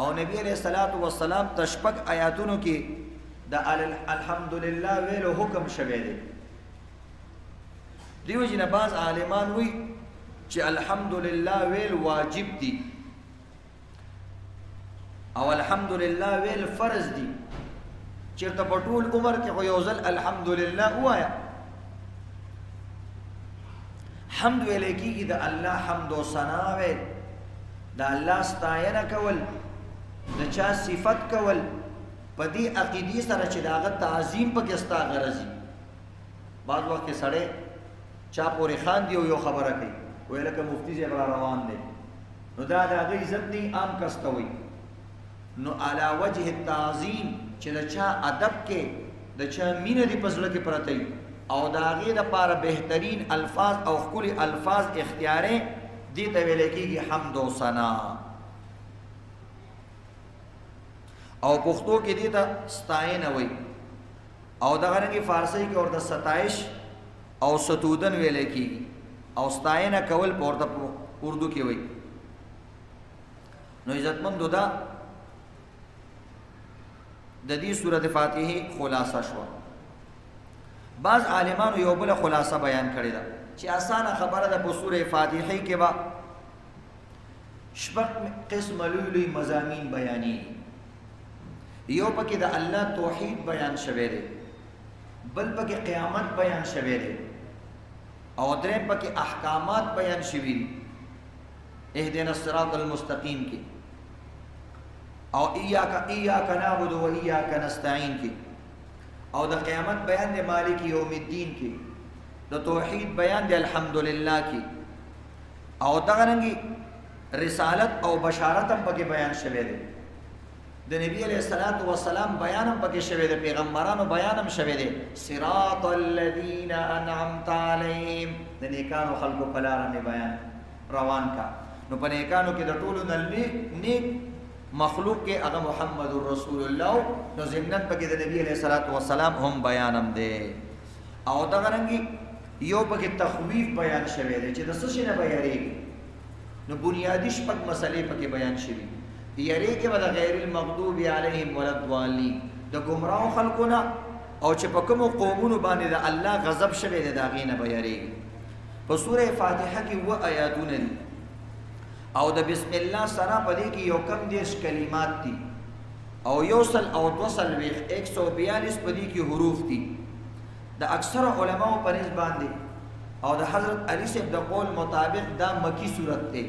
او نبی علیہ الصلوۃ والسلام تشبک آیاتونو کې د الحمدلله ویلو حکم شوه دی. دیو جن باز عالمان وی چې الحمدلله ویل واجب دی او الحمدلله ویل فرض دی. چیرته په ټول عمر کې خو یو ځل الحمدلله وایا. حمد ویل کېږي د الله حمد او ثنا ویل، د الله ستاینه کول، د چا صفت کول په دې عقیدې سره چې داغه تعظیم پکې ستا غرضی. بعض وخت کې سړی چا پورې خان دی او یو خبره کوي ویل که مفتی صاحب را روان دی نو دا د هغه عزت نه عام کستوي. نو علی وجه التعظیم چې د چا ادب کې د چا مینه دی پزړه کې پرته او د هغې دپاره بهترین الفاظ او ښکلي الفاظ اختیارې دې ته ویل کېږي حمد و ثنا. او پښتو کې دې ته ستاینه وایي او دغه رنګې فارسی کې ورته ستایش او ستودن ویل کېږي او ستاینه کول په ورته اردو کې وایي. نو عزتمندو دا د دې سورۃ فاتحه خلاصه شوه. بعض عالمانو یو بل خلاصه بیان کړی ده چې اسانه خبره ده په سورۃ فاتحه کې با شپږ قسم لوی مضامین بیانې. یو پکې د الله توحید بیان شوی دی، بل پکې قیامت بیان شوی دی او درې پکې احکامات بیان شوی دي اهدنا الصراط المستقیم کې او ایاک نعبد و ایاک نستعین کې او د قیامت بیان دی مالک یوم الدین کې، د توحید بیان دی الحمدلله کې او دغه رنګي رسالت او بشارت هم پکې بیان شوی دی. د نبی علیہ الصلوۃ والسلام بیان هم پکې شوی دی، پیغمبرانو بیان هم شوی دی. صراط الذین انعمت علیهم د نیکانو خلقو په لاره مې بیان روان کا. نو په نیکانو کې د ټولو نه نیک مخلوق کې هغه محمد رسول الله نو ضمناً پکې د نبی علیہ الصلوۃ والسلام هم بیان هم دی. او دغه رنګي یو پکې تخویف بیان شوی دی چې د څه شي نه به یریږي. نو بنیادی شپږ مسلې پکې بیان شوي. یریږي به د غیر المغضوب علیهم ولا الضالین د ګمراهو خلکو نه او چې په کومو قومونو باندې د الله غضب شوی دی د هغې نه به یریږي. په سورې فاتحه کې 7 آیاتونه دي او د بسم الله سره په دې کې یو کم 10 کلمات دي او 142 په دې کې حروف دي. د اکثر علماو په نسبت باندې او د حضرت علی صاحب د قول مطابق دا مکی صورت دی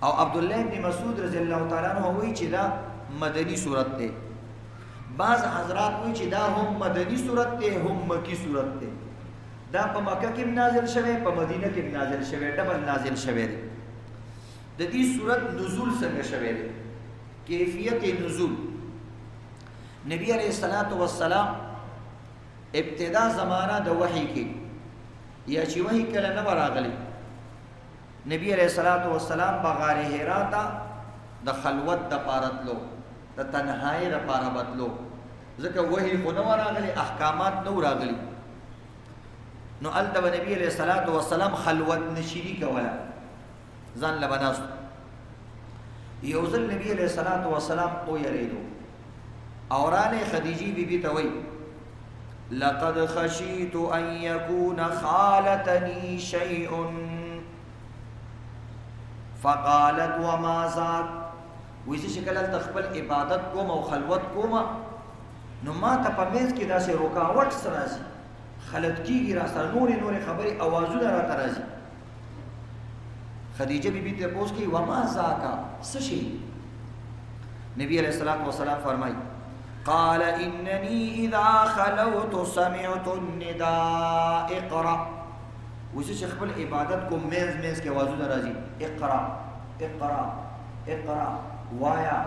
او عبد الله ابن مسعود رضی الله تعالی عنہ وایي چې دا مدنی صورت دی. بعض حضرات وایي چې دا هم مدنی صورت دی هم مکی صورت دی. دا په مکه کې نازل شوی، په مدینه کې نازل شوی، ډبل نازل شوی دی. د دې صورت نزول څنګه شوی دی، کیفیت نزول. نبی علیہ الصلوۃ والسلام ابتدا زمانہ د وحی کې یا چې وحی کله نه راغلی، نبی علیہ الصلوۃ والسلام بغار حرا ته د خلوت د پارتلو د تنهایی د پاره بدلو ځکه وحی خو نه راغلی، احکامات نه راغلی. نو الته نبی علیہ الصلوۃ والسلام خلوت نشینی کوله ځان لبناست. یو ځل نبی علیہ الصلوۃ والسلام او یریدو اورانه خدیجی بی بی ته وی لقد خشیت ان یکون خالتنی شیء فقالت وما ذاک. ویسه شکل تخپل عبادت کوم او خلوت کوم نو ما ته په میز کې داسې رکاوټ سره راځي، خلط کیږي را سره نورې خبرې اوازونه را راځي. خدیجه بی بی ته پوښتنه کوي وما ذاک څه شي؟ نبی علیہ الصلوۃ والسلام فرمایي قال انني اذا خلوت سمعت النداء اقرا. وسه خپل عبادت کو میز کې आवाजونه راځي اقرا اقرا اقرا وایا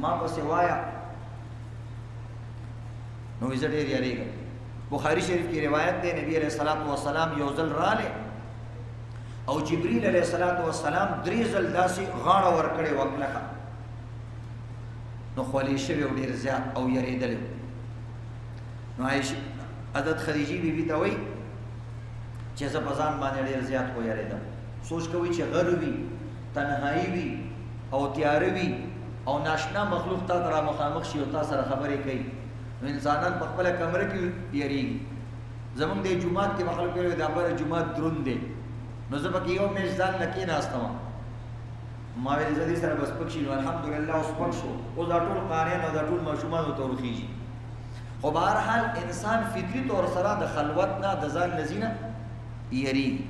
ما بس وایا. نو زه ډېر یریږم. بخاری شریف کی روایت ده نبی علیہ الصلوۃ والسلام یو ځل رااله او جبرئیل علیہ الصلوۃ والسلام 3 ځل داسې غاړه ور کړې وکړه نو خولې شوی ډېر زیات او یریدل. نو عائشہ حضرت خدیجه بی بی ته وایي چې زه په ځان باندې ډېر زیات خو یریدم. سوچ کوي چې غر وي، تنهایی وي او تیاره وي او ناشنا مخلوق تا ترا مخامخ شي او تا سره خبرې کوي نو انسانان په خپل کمره کې یریږي زمونږ د جمعات کې مخلوق کوي دا بره جمعات دروند دی نو زه پکې یو میش ځان لکې ناستم ما ویل زه دې سره بس پکې نو الحمدلله اوس پک شو او دا ټول قاریان او دا ټول ماشومان ته ورخیږي خو بهرحال انسان فطري طور سره د خلوت نه د ځان لذینه یریږي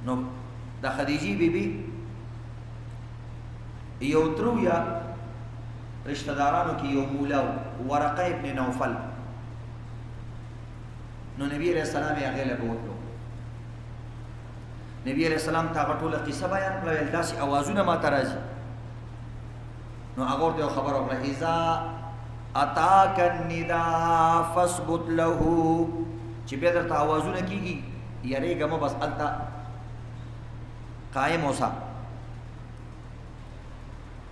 نو د خدیجی بیبي یو ترو یا رشتہ دارانو کې یو مولا ورقه ابن نوفل نو نبی علیہ السلام یې هغه له بوتلو نبی علیہ السلام تا غټوله قصه بیان کړل داسې اوازونه ما ته راځي نو هغه ورته خبر ورکړه اذا اتاک النداء فاثبت له چې به درته اوازونه کیږي یریګه مو بس التا قائم اوسه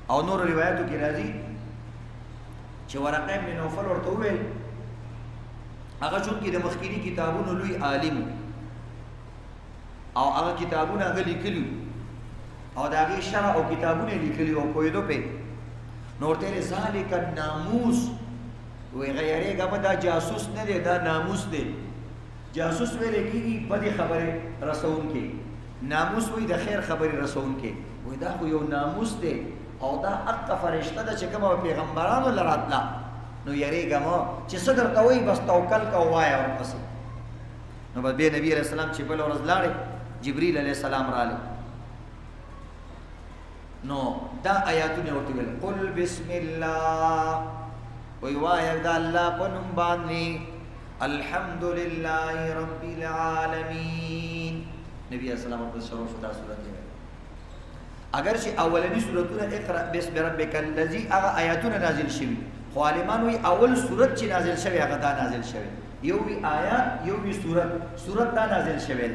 او نور روایتو کې راځي چې ورقه ابن نوفل ورته وویل هغه چونکې د مخکینی کتابونو لوی عالم او هغه کتابونه هغه لیکلي او د هغې شرح او کتابونه لیکلي او پوهېدو پې نو ورته یې ذلک الناموس وایي هغه یارېږه مه دا جاسوس نه دی دا ناموس دی جاسوس ویلی کېږي بدې خبرې رسوونکې ناموس وایي د خیر خبرې رسوونکې وایي دا خو یو ناموس دی او دا حقه فرشته ده چې کومه پیغمبرانو له راتله نو یریږه مه چې څه درته وایي بس توکل که ووایه ورپسې نو بس بیا نبي علیه السلام چې بله ورځ لاړې جبریل علیه السلام رالی نو دا آیاتونه ورته ویل قل بسم الله وی وایه د الله په نوم باندې الحمدلله رب العالمین نبی علیه السلام ورته شروع شو دا صورت دی اگر چې اولنی سورتونه اقرا بسم ربک الذی هغه آیاتونه نازل شوي خو عالمان وی اول سورت چې نازل شوی هغه دا نازل شوی یو وی آیات یو وی سورت دا نازل شوی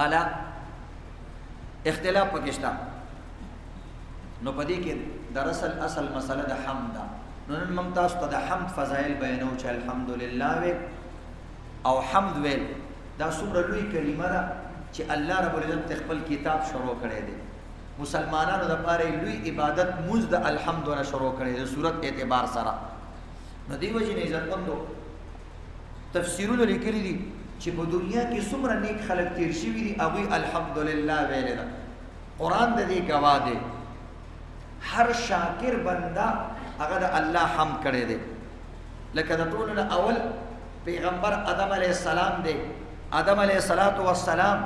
اعلی اختلاف پکشتا نو پدې کې دراصل اصل مسله د حمد نو نن موږ تاسو ته د حمد فضایل بیانو چې الحمدلله وی او حمد ویل دا څومره لوی کلمه ده چې الله رب العزت خپل کتاب شروع کړی دی مسلمانانو لپاره لوی عبادت مونږ د الحمد نه شروع کړی دی صورت اعتبار سره نو دی وجه نه عزتمندو تفسیرونه لیکلي دي چې په دنیا کې څومره نیک خلک تیر شوي دي هغوی الحمدلله ویلې ده قرآن د دې ګواه دی هر شاکر بنده هغه د الله حمد کړی دی لکه د ټولو نه اول پیغمبر آدم علیه السلام دی آدم علیه السلام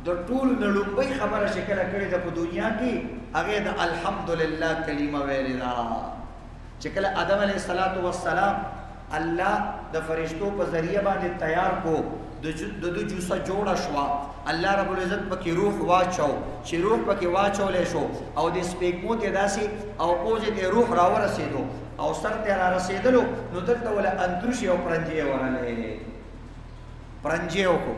د ټولو نه لومړی خبره چې کله کړې ده په دنیا کې هغې د الحمدلله کلمه ویلې ده چې کله آدم علیه السلام الله د فرشتو په ذریعه باندې تیار کو د جوسه جوړه شوه الله رب العزت پکې روح واچو چې روح پکې واچولی شو او د سپېږمو ته داسې او پوزې ته روح راورسېدو او سر ته را رسېدلو نو دلته وله انتروشي او پرنجې ورلی پرنجې وکړو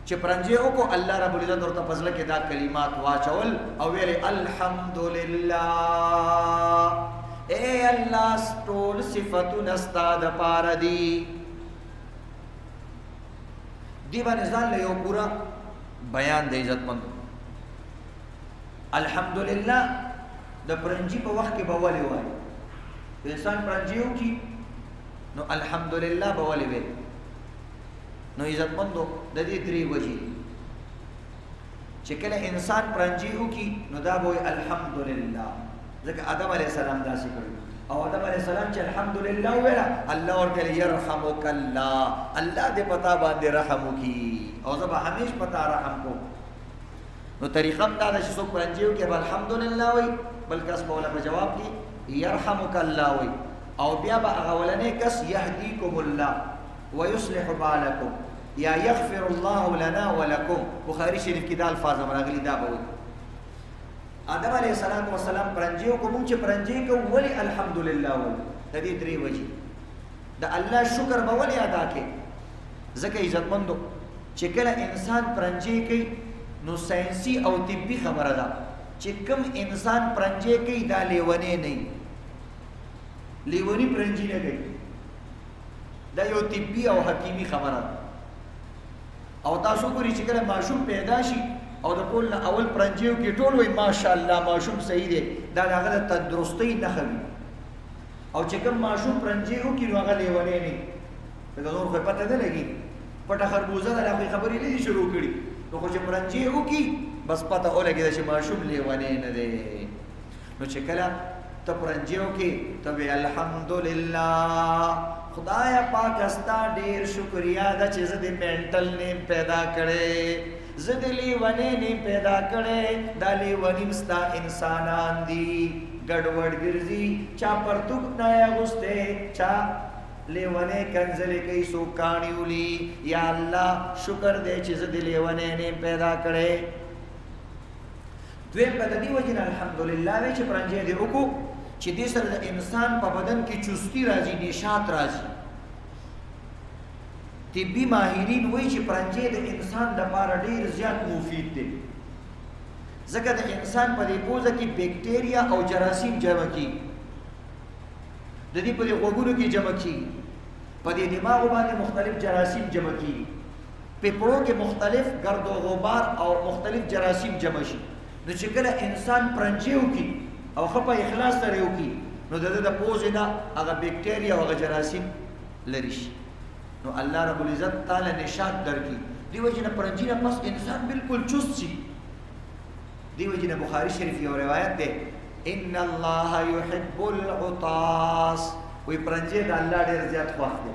چې پرنجې وکړو الله رب العزت ورته په زړه کې دا کلمات واچول او ویلې الحمدلله اے الله ټول صفتونه ستا دپاره دي دی باندې ځان له یو پورا بیان د عزتمندو الحمدلله د پرنجي په وخت کې به ولې وایي انسان پرنجي وکړي نو الحمدلله به ولې وایي نو عزتمندو د دې درې وجې چې کله انسان پرنجي وکړي نو دا به وایي الحمدلله ځکه آدم علیه السلام داسې کړي او آدم علیہ السلام چې الحمدلله ویلا الله ورته يرحمک الله الله دې پتا باندې رحم وکي او زه به همیش پتا رحم کوم نو طریقه دا ده چې څوک پرنجیو کې الحمدلله وي بل کس به ولا جواب کې يرحمک الله وي او بیا به اولنې کس يهديكم الله ويصلح بالكم یا يغفر الله لنا ولكم بخاری شریف کې دا الفاظ راغلي دا به وي آدم علیہ السلام پرنجیو کو مونږ چې پرنجی کو ولی الحمدلله ولی د دې درې وجې د الله شکر به ولی ادا کې ځکه عزتمندو چې کله انسان پرنجی کوي نو ساینسي او طبي خبره ده چې کوم انسان پرنجی کوي دا لیونی نه لیونی پرنجی نه کوي دا یو طبي او حکیمي خبره او تاسو ګورئ چې کله ماشوم پیدا شي او د ټول نه اول پرنجیو کې ټول وای ماشاءالله ماشوم صحیح دی دا هغه د تندرستۍ نښه وي او چې کوم ماشوم پرنجیو کې نو هغه لیونی نه دا نور خو پته نه لګي پټه خربوزه د هغه خبرې نه شروع کړي نو خو چې پرنجیو کې بس پته ولګي چې ماشوم لیونی نه دی نو چې کله ته پرنجیو کې ته الحمدلله خدایا پاک استا ډیر شکریا دا چې زه د مینټل نیم پیدا کړې زه د لیونی نیم پیدا کړې دا لیونیم ستا انسانان دي ګډوډ ګرځي چا پرتوک نه اغوسته چا لیونی کنځلې کوي سو کانیولی یا الله شکر دې چې زه د لیونی نیم پیدا کړې دوی په دې وجه الحمدلله چې پرنجي دې وکړو چې دې سره د انسان په بدن کې چستی راځي نشاط راځي طبي ماهرین وایي چې پرنجي د انسان لپاره ډیر زیات مفید دی ځکه د انسان په دې پوزه کې بیکټیریا او جراثیم جمع کیږي د دې په غوږونو کې جمع کیږي په دې دماغ باندې مختلف جراثیم جمع کیږي په پړو کې مختلف گرد او غبار او مختلف جراثیم جمع شي نو چې کله انسان پرنجي وکړي او خپه اخلاص سره وکړي نو د پوزې نه هغه بیکټیریا او هغه جراثیم لري شي نو الله رب العزت تعالی نشاط درکړي دی وجه نه پرنجي نه پس انسان بالکل چست شي دی وجه نه بخاری شریف یو روایت ده ان الله يحب العطاس وی پرنجي د الله ډیر زیات خوښ دی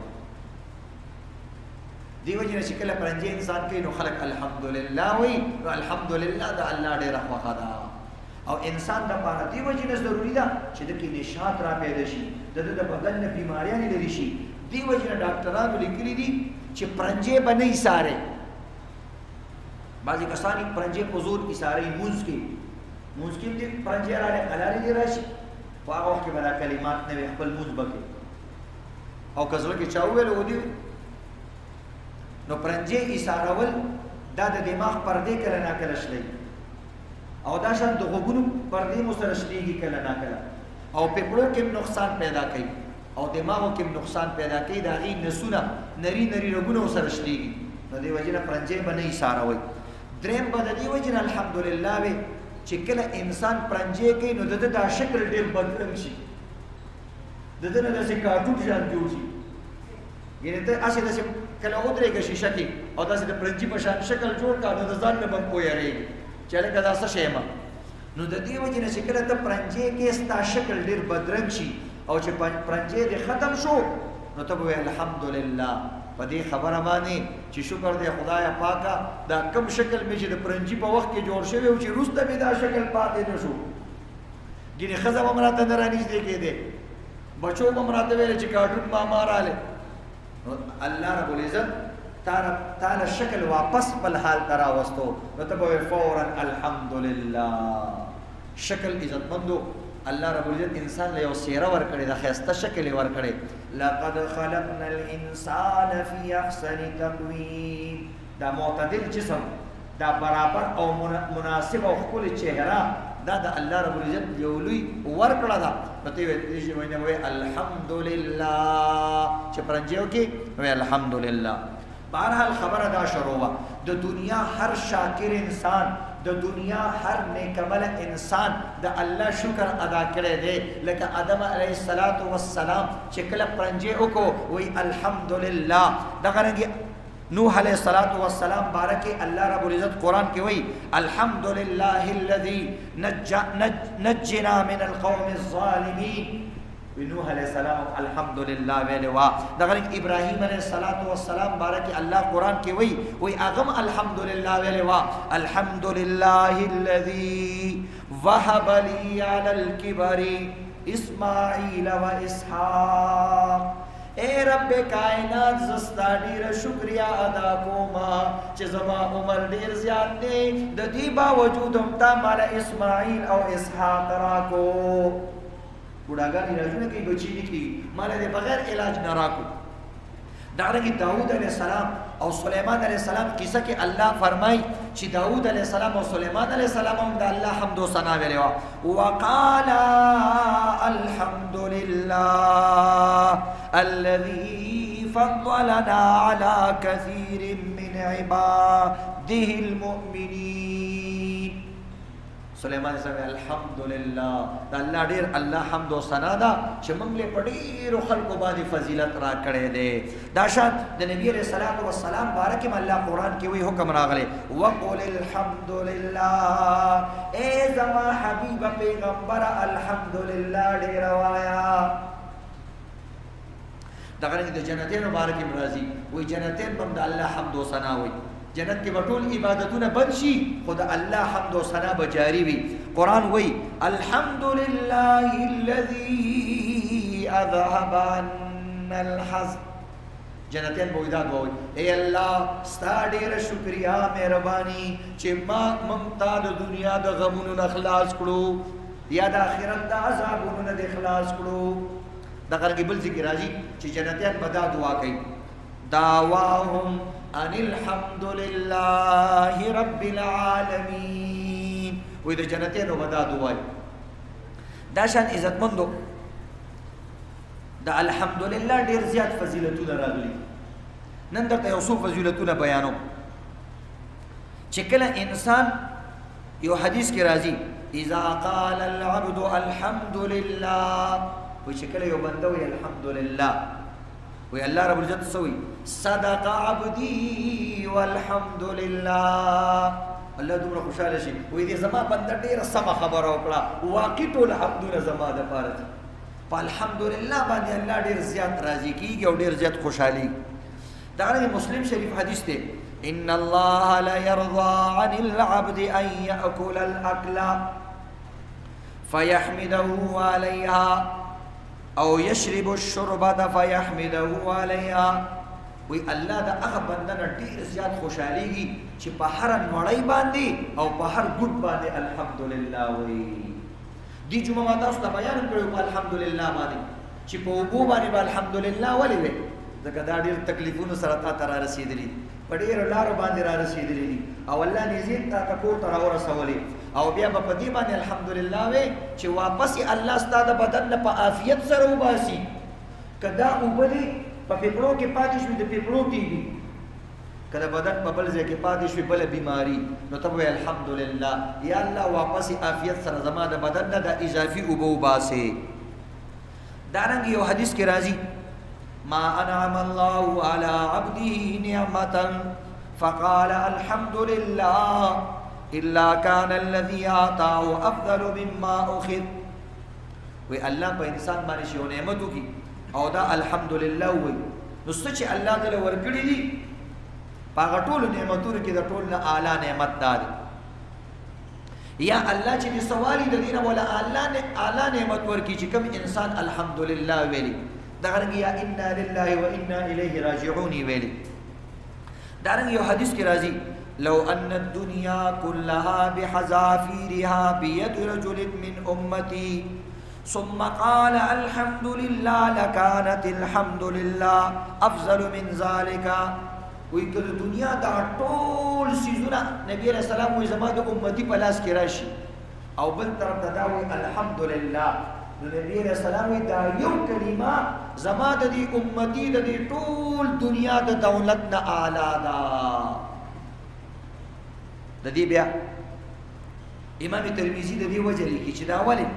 دی وجه نه چې کله پرنجي انسان کوي نو خلق الحمدلله وی نو الحمدلله د الله ډیر خوښ ده او انسان د پاره دی وجه نه ضروری ده چې د کې نشاط را پیدا شي د بدن نه بیماریاں لري شي دی وجه نه ډاکټرانو لیکلي دي چې پرنجي باندې ایساره بعضی کسانی پرنجي په زور ایساره مونږ کې دې پرنجي راځي حلال دي راشي په هغه وخت کې بلا کلمات نه خپل مونږ بکې او کزله کې چاوول ودی نو پرنجي ایساره ول دا د دماغ پردې کله نه کله شلي او دا شان د غوګونو پردې مو سره شليږي کله نه کله او په پړو کې نقصان پیدا کوي او دماغو کې نقصان پیدا کوي دا غي نسونه نری رګونو سره شليږي نو دی وجنه پرنجي باندې اشاره وي دریم باندې دی وجنه الحمدلله وي چې کله انسان پرنجي کوي نو د شکل ډیر بدل شي دغه نه چې کارټون ځان جوړ شي یعنی ته اسې د کله ودرېږي شیشه کې او داسې د پرنجي په شان شکل جوړ کا نو ځان نه بم کوی چې له کدا څه شیما نو د دې وجه نه چې کله ته پرنجي کې ستا شکل ډیر بدرنګ شي او چې پرنجي دې ختم شو نو ته وې الحمدلله په دې خبره باندې چې شکر دې خدای پاکه دا کم شکل مې چې د پرنجي په وخت کې جوړ شوی او چې روسته مې دا شکل پاتې نه شو ګینه خزه ومراته نه رانیږدې کېده بچو ومراته ویل چې کارټون ما ماراله الله رب العزت تعالی شکل واپس بل حال ترا وستو نو ته فورا الحمدلله شکل عزت مندو الله رب العزت انسان له یو سیره ور کړی د خسته شکل ور کړی لقد خلقنا الانسان في احسن تقويم دا معتدل جسم دا برابر او مناسب او خپل چهره دا د الله رب العزت یو لوی ور کړه دا پته وي وای الحمدلله چې پرنجیو کې وای الحمدلله بہرحال خبر دا شروع د دنیا هر شاکر انسان د دنیا هر نیک عمل انسان د الله شکر ادا کړی دی لکه آدم علیه السلام چې کله پرنجي وکړو وی الحمدلله دغه رنګ نوح علیہ السلام بارکه الله رب العزت قرآن کې وی الحمدلله الذي نجنا من القوم الظالمين نوح علیہ السلام الحمدلله ویلوا دغه ابراهیم علیہ السلام بارکه الله قرآن کې وی اغم الحمدلله ویلوا الحمدلله الذي وهب لي على الكبر اسماعیل و اسحاق اے رب کائنات زستا ډیر شکریا ادا کوما چې زما عمر ډیر زیات دی د دې باوجود هم تا مال اسماعیل او اسحاق راکو بډاګانی راځونه کې بچی نکړي مال دې بغیر علاج نه راکو دارنګه داوود علیہ السلام او سلیمان علیہ السلام کیسه کې الله فرمای چې داوود علیہ السلام او سلیمان علیہ السلام هم د الله حمد او ثنا ویلو وقال الحمد لله الذي فضلنا على كثير من عباده المؤمنين سليمان سمع الحمدلله دا الله ډیر الله حمد او ثنا دا چې موږ له پډیر خلق باندې فضیلت را کړې ده. دا شان د نبی عليه الصلاه والسلام بارک الله قران کې وی حکم راغله وقل الحمدلله اے زما حبیب پیغمبر الحمدلله ډیر وایا. دا غره د جنتین مبارک مرضی وی جنتین بم د الله حمد او ثنا وی جنت کې بټول عبادتونه بنشي خدا الله حمد او ثنا بجاری وي. قران وای الحمدلله الذي اذهب عنا الحزن. جنتین بویداد وای اے الله ستا ډیر شکریا مهرباني چې ما ممتا د دنیا د غمونو اخلاص کړو یا د آخرت د عذابونو نه اخلاص کړو. دا غره بل ذکر راځي چې جنتین بدا دعا کوي دعواهم ان الحمد لله رب العالمین. وې د جنتینو بدا دعای دا شان عزتمندو دا الحمدلله ډیر زیات فضیلتونه راغلي. نن درته یو څو فضیلتونه بیانو چې کله انسان یو حدیث کې راځي اذا قال العبد الحمد لله وې چې کله یو بنده وي الحمدلله وی الله رب العزت سوی صدق عبدی والحمد لله. الله دومره خوشاله شي وی دې زما بنده ډیره سم خبره وکړه واقع ټول حمدونه زما د پاره دي په الحمدلله باندې الله ډیر زیات راضي کیږي او ډیر زیات خوشحالي. دا غره مسلم شریف حدیث ته ان الله لا يرضى عن العبد ان ياكل الاكل فيحمده عليها او يشرب الشربة فيحمده عليها. وی الله دا هغه بندنه ډیر زیات خوشاليږي چې په هر نړۍ باندې او په هر ګډ باندې الحمدلله وی. دی جمعه ما تاسو ته بیان کړو په الحمدلله باندې چې په وګو باندې الحمدلله ولې وی ځکه دا ډیر تکلیفونو سره تا را رسیدلی په ډیر لارو باندې را رسیدلی او الله نزيد تا کو تر ورسولې او بیا په دې باندې الحمدلله وی چې واپس الله ستاسو بدن په عافیت سره وباسي. کدا وبدي په پیپړو کې پاتې شوی د پیپړو تیږي کله بدن په بل ځای کې پاتې شوی بل بیماری نو ته وی الحمدلله یا الله واپس عافیت سره زما د بدن نه د اضافي وبو باسي. دارنګ یو حدیث کې راځي ما انعم الله على عبده نعمه فقال الحمد لله الا كان الذي اعطاه افضل مما اخذ. وی الله په انسان باندې شی نعمت وکي او دا الحمدلله وی نو چې الله تعالی ورکړي دي پاغه ټول نعمتونو کې د ټول نه اعلی نعمت ده یا الله چې سوالي د دینه ولا الله نه اعلی نعمت ورکړي چې کوم انسان الحمدلله ویلي دا غرګ یا انا لله وانا الیه راجعون ویلي. دا رنګ یو حدیث کې راځي لو ان الدنيا كلها بحذافيرها بيد رجل من امتي ثم قال الحمد لله لكانت الحمد لله افضل من ذلك. وی کله دنیا دا ټول سيزونه نبی رسول الله وي زما د امتي په لاس کې راشي او بل طرف ته دا وي الحمدلله نبی رسول الله وي دا یو کلمه زما د دې امتي د دې ټول دنیا د دولت نه اعلی ده. د دې بیا امام ترمذی د دې وجه لیکي چې دا ولې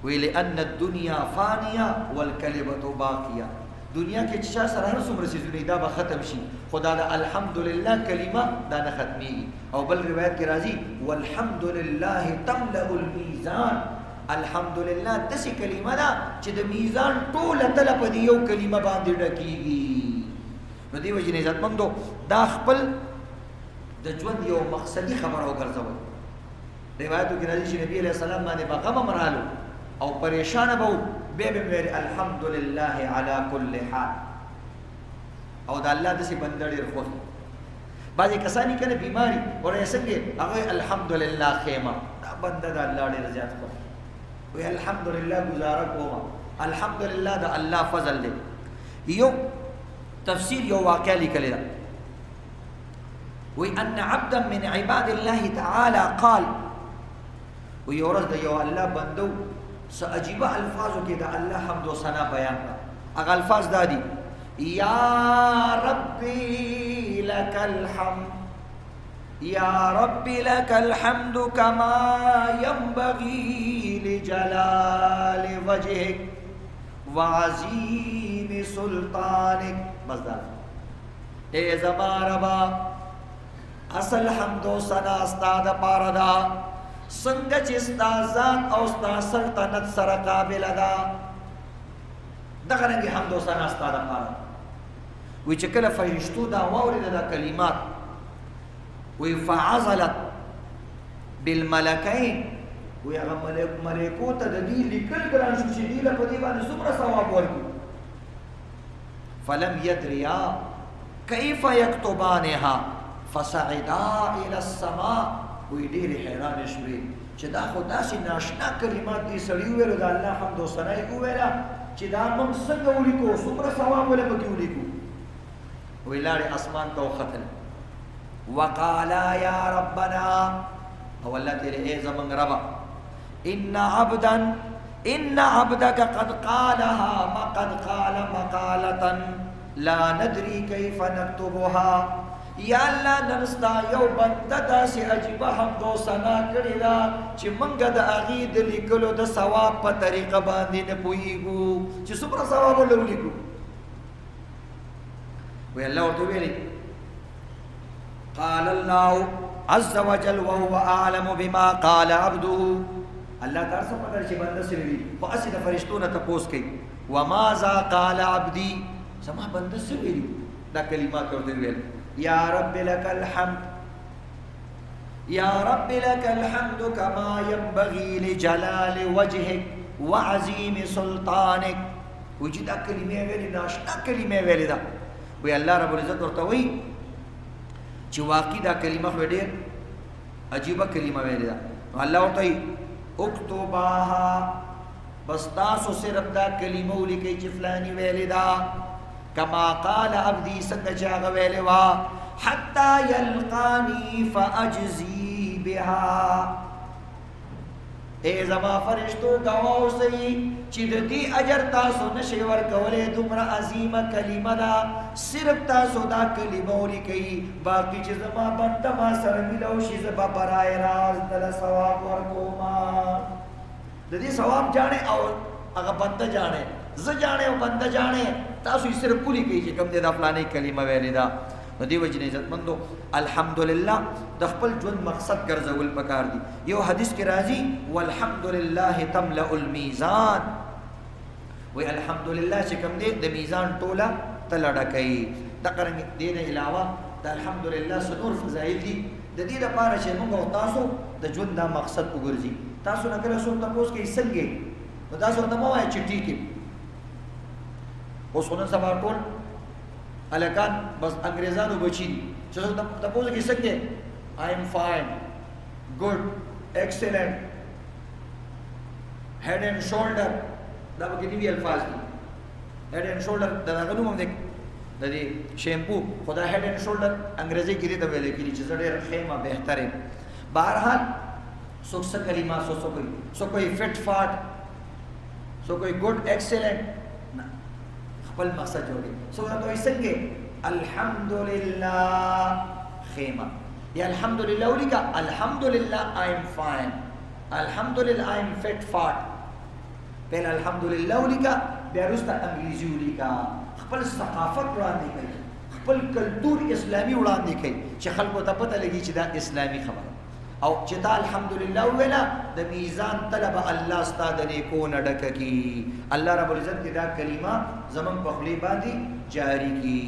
وی لأن الدنيا فانيه والكلمه باقيه. دنیا کې چې سره هر څومره سيزونه دا به ختم شي خدا دا الحمدلله کلمه دا نه ختمي. او بل روایت کې راځي والحمد لله تملأ الميزان. الحمدلله داسې کلمه ده چې د میزان ټوله تله په دې یو کلمه باندې ډکیږي. نو دې وجې نه عزتمندو دا خپل د ژوند یو مقصدی خبره وګرځول. روایتو کې راځي چې نبی علیہ السلام باندې به غم مرالو او پریشان به به ویل الحمدلله علی کل حال. او د الله داسې بنده ډېر خوښ بعضې کسانی کنه بیماری ورې څنګه هغه الحمدلله خیمه دا بنده د الله ډېر زیات خوښ وی الحمدلله گزاره کوما الحمدلله دا الله فضل دی. یو تفسیر یو واقع لیکلی دا وی ان عبدا من عباد الله تعالی قال وی ورځ د یو الله بندو سعجیبه الفاظو کې دا الله حمد و ثنا بیان کړه. هغه الفاظ دا دي یا ربی لك الحمد یا رب لک الحمد کما ینبغی لجلال وجهک وعظیم سلطانک. بس دا اے زما ربا اصل حمد و ثنا ستا د پاره دا څنګه چې ستا ذات او ستا سلطنت سره قابل ده دغه رنګ حمد و ثنا ستا د پاره. وی چې کله فرشتو دا واورېده دا کلمات وی فعزلت بالملکین وی هغه ملکو ته د دې لیکل ګران شو چې دې له په دې باندې څومره ثواب ورکړي. فلم یدریا کیف یکتبانها فصعدا الى السماء. وی ډېرې حیرانې شوې چې دا خو داسې ناشنا کلمات دي سړي وویلو د الله حمد و ثنا یې وویله چې دا موږ څنګه ولیکو څومره ثواب وله پکې ولیکو. وی لاړې اسمان ته وختل وقالا یا ربنا او الله تیرے اے زمن ربا ان عبدك قد قالها ما قد قال مقالة لا ندري كيف نكتبها. یا الله ننستا یو بنده داسې عجیبه حمد و ثنا کړې ده چې موږ د هغې د لیکلو د ثواب په طریقه باندې نه پوهېږو چې څومره ثواب ورله ولیکو. وی الله ورته ویلي قال الله عز وجل وهو اعلم بما قال عبده. الله تعالی څه پته چې بنده څه ویلي خو هسې د فرشتو نه تپوس کوي وماذا قال عبدي زما بنده څه ویلي دا کلمات ورته ویل. یا رب لك الحمد یا رب لك الحمد كما ينبغي لجلال وجهك وعظيم سلطانك. وجد کلمې ویلي ناشنا کلمې ویلي دا. وی الله رب العزت ورته وی چې واقعي دا کلمه خو ډېر عجیبه کلمه ویلې ده. الله ورته وی اکتباها بس تاسو صرف دا کلمه ولیکئ چې فلاني ویلې ده کما قال عبدي څنګه چې هغه ویلې وه حتى يلقاني فاجزي بها. اے زما فرشتو گواہ اوسئ چې د دې اجر تاسو نشئ ورکولی دومره عظیمه کلمه ده صرف تاسو دا کلمه ولیکئ باقي چې زما بنده ما سره میلاو شي زه به برای راز دله ثواب ورکوما. د دې ثواب جاڼې او هغه بنده جاڼې زه جاڼې او بنده جاڼې تاسو یې صرف ولیکئ چې کوم دی دا فلانۍ کلمه ویلې ده. نو دې وجې نه عزتمندو الحمدلله د خپل ژوند مقصد ګرځول پکار دي. یو حدیث کې راځي والحمدلله تملأ الميزان. وی الحمدلله چې کوم دی د میزان ټوله تله ډکوي. دغه رنګ دې نه علاوه د الحمدلله څه نور فضایل دي د دې لپاره چې موږ او تاسو د ژوند دا مقصد وګرځي. تاسو نه کله څوک تپوس کوي څنګه نو تاسو ورته مه وایئ چې ټیک یم. اوس خو نن سبا ټول الکان بس انګریزانو بچی دي چې تپوس کوي څنګه آی ایم فاین ګډ ایکسلنٹ هیډ اینڈ شولډر دا به کې نوي الفاظ دي. هیډ اینڈ شولډر د هغه نوم هم دی د دې شیمپو خو دا هیډ اینڈ شولډر انګریزي کې دې ته ویل کېږي چې زه ډېر ښه یم بهتر یم. بهرحال څوک څه کلمه څوک کوي فټ فاټ څوک کوي ګډ ایکسلنٹ نه خپل مقصد جوړي. څوک راته وایي څنګه الحمدلله خیمه یا الحمدلله ولیکه الحمدلله آی ایم فاین الحمدلله آی ایم فټ فاټ. پہله الحمدلله ولیکه بیا وروسته انګریزي ولیکه. خپل ثقافت وړاندې کوي خپل کلتور اسلامي وړاندې کوي چې خلکو ته پته لګي چې دا اسلامي خبره او چې دا الحمدلله ویله د میزان طلب الله ستا د نیکو نه ډکه کي. الله رب العزت دې دا کلمه زمونږ په خولې باندې جاری کي.